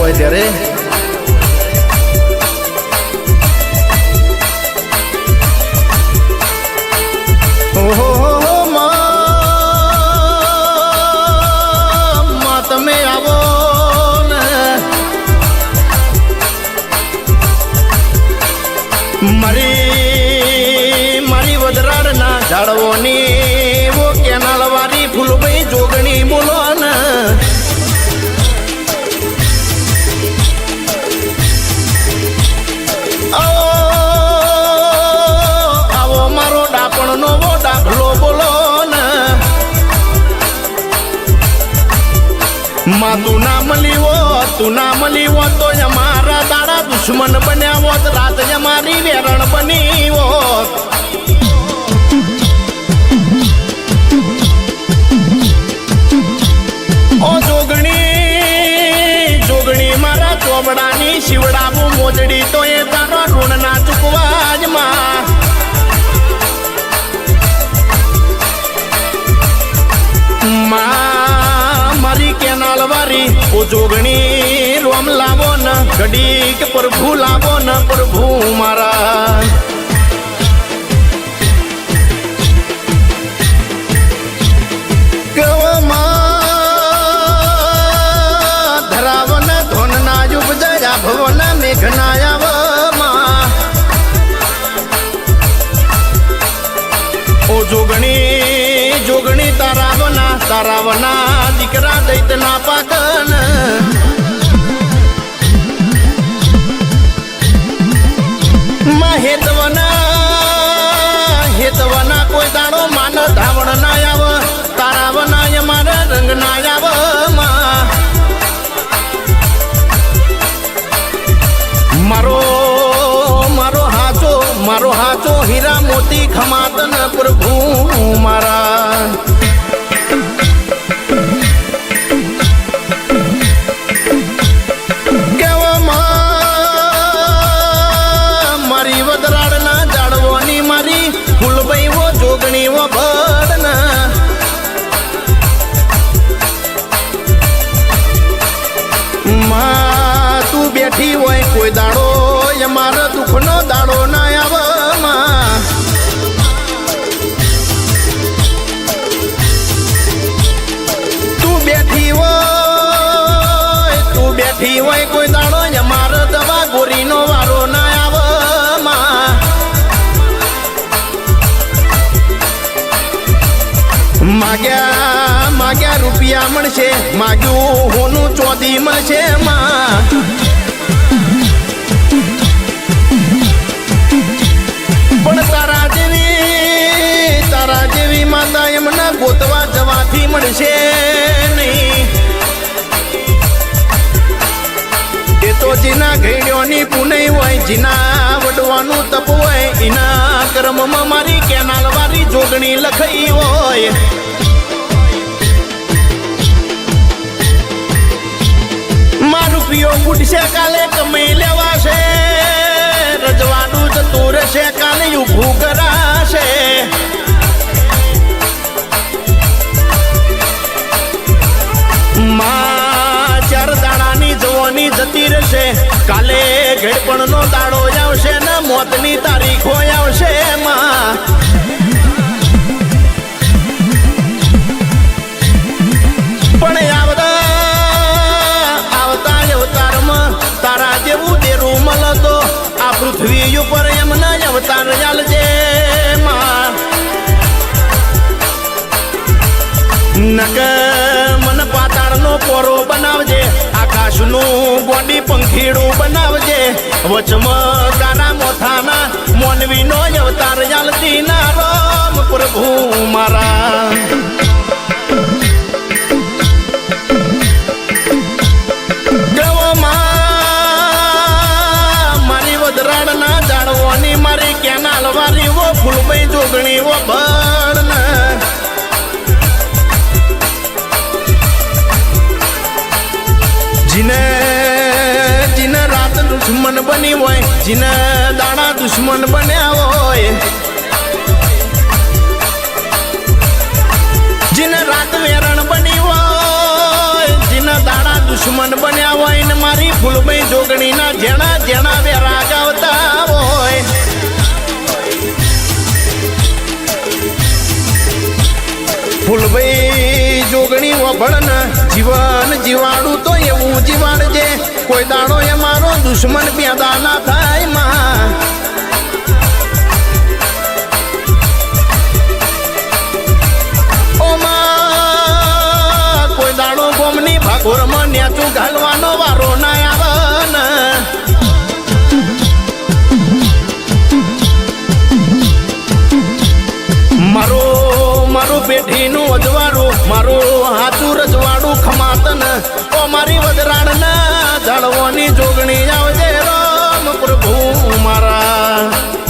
હોય ત્યારે ઓહો માં તમે આવો ને મારી વદરાળના ઝાડવોની વો કેનાલ વાળી ફૂલભાઈ જોગણી બોલો ને આવો મારો ડાપણનો વો દાખલો બોલો ને માં તું ના મળી હો તો અમારા દાડા દુશ્મન બન્યા હોત રાત અમારી વેરણ બની હોત ઓ જોગણી મારા ચોબડાની શિવડાવું મોજડી તો એ તારો ઋણ ના ચૂકવા જ માં મારી કેનાલ વારી ઓ જોગણી રોમ લાવો ન ઘડીક પ્રભુ લાવો ન પ્રભુ મારા ધરાવન ધોન ના યુગ જયા ભવન મેઘનાયા ઓ જોગણી તારાવના દીકરા દૈતના પાકન માં હેતવના કોઈ દાડો માન ધાવણ ના આવ તારાવના મારા રંગ ના આવ મારો હાચો હીરા મોતી ખમાતન પ્રભુ મારા મારી વદરાળના જાડવાની મારી ફૂલભાઈ વો જોગણી વો ભડના માં તું બેઠી હોય કોઈ દાડો મારા દુઃખનો દાડો ના આવ તું બેઠી હોય કોઈ દાડો અમારો દવા ગોરીનો વારો ના આવ માગ્યા રૂપિયા મળશે માગ્યું હોનું ચોદી મળશે માં પણ તારા જેવી માતા એમના ગોતવા જવાથી મળશે નહીં એ તો જીના ઘેડ્યોની પુનઈ હોય જીના વડવાનું તપ હોય એના કર્મમાં મારી કેનાલ વાળી જોગણી લખાઈ હોય માં રૂપિયો ફૂટશે કાલે કમાઈ લેવાશે રજવાડું જતું રહેશે કાલે ઊભું કરાશે માં ચાર દાડાની જવાની જતી રહેશે કાલે ઘેડપણનો દાડો આવશે ને મોતની તારીખો આવશે માં પણ આવતા અવતારમાં તારા જેવું દેરું મળતો આ પૃથ્વી ઉપર એમના અવતાર ચાલજે માં નક મન પાતાળનો પોરો બનાવજે આકાશનું ગોડી પંખીડું બનાવજે વચમાં તારા મોથાના મોનવીનો અવતાર ચાલતી ના રામ પ્રભુ મારા કેનાલ વાળી વો ફૂલભાઈ જોગણી વો ભણ જીને રાત દુશ્મન બની હોય જીને દાડા દુશ્મન બન્યા હોય જીને રાત વેરણ બની હોય જીને દાડા દુશ્મન બન્યા હોય ને મારી ફૂલભાઈ જોગણી વભળ ને જીવન જીવાડું તો એવું જીવાડજે કોઈ દાડો એ મારો દુશ્મન પેદા ના થાય માં. કોઈ દાડો ગોમની ભાગોરમાં નેચું ઘાલવાનો વારો ના આવે ને. મારું પેઢીનું અજવાળું મારું હાચું રજવાડું ખમાતન ઓ મારી વજરાણ ના જાળવાની જોગણી આવજે રામ પ્રભુ મારા.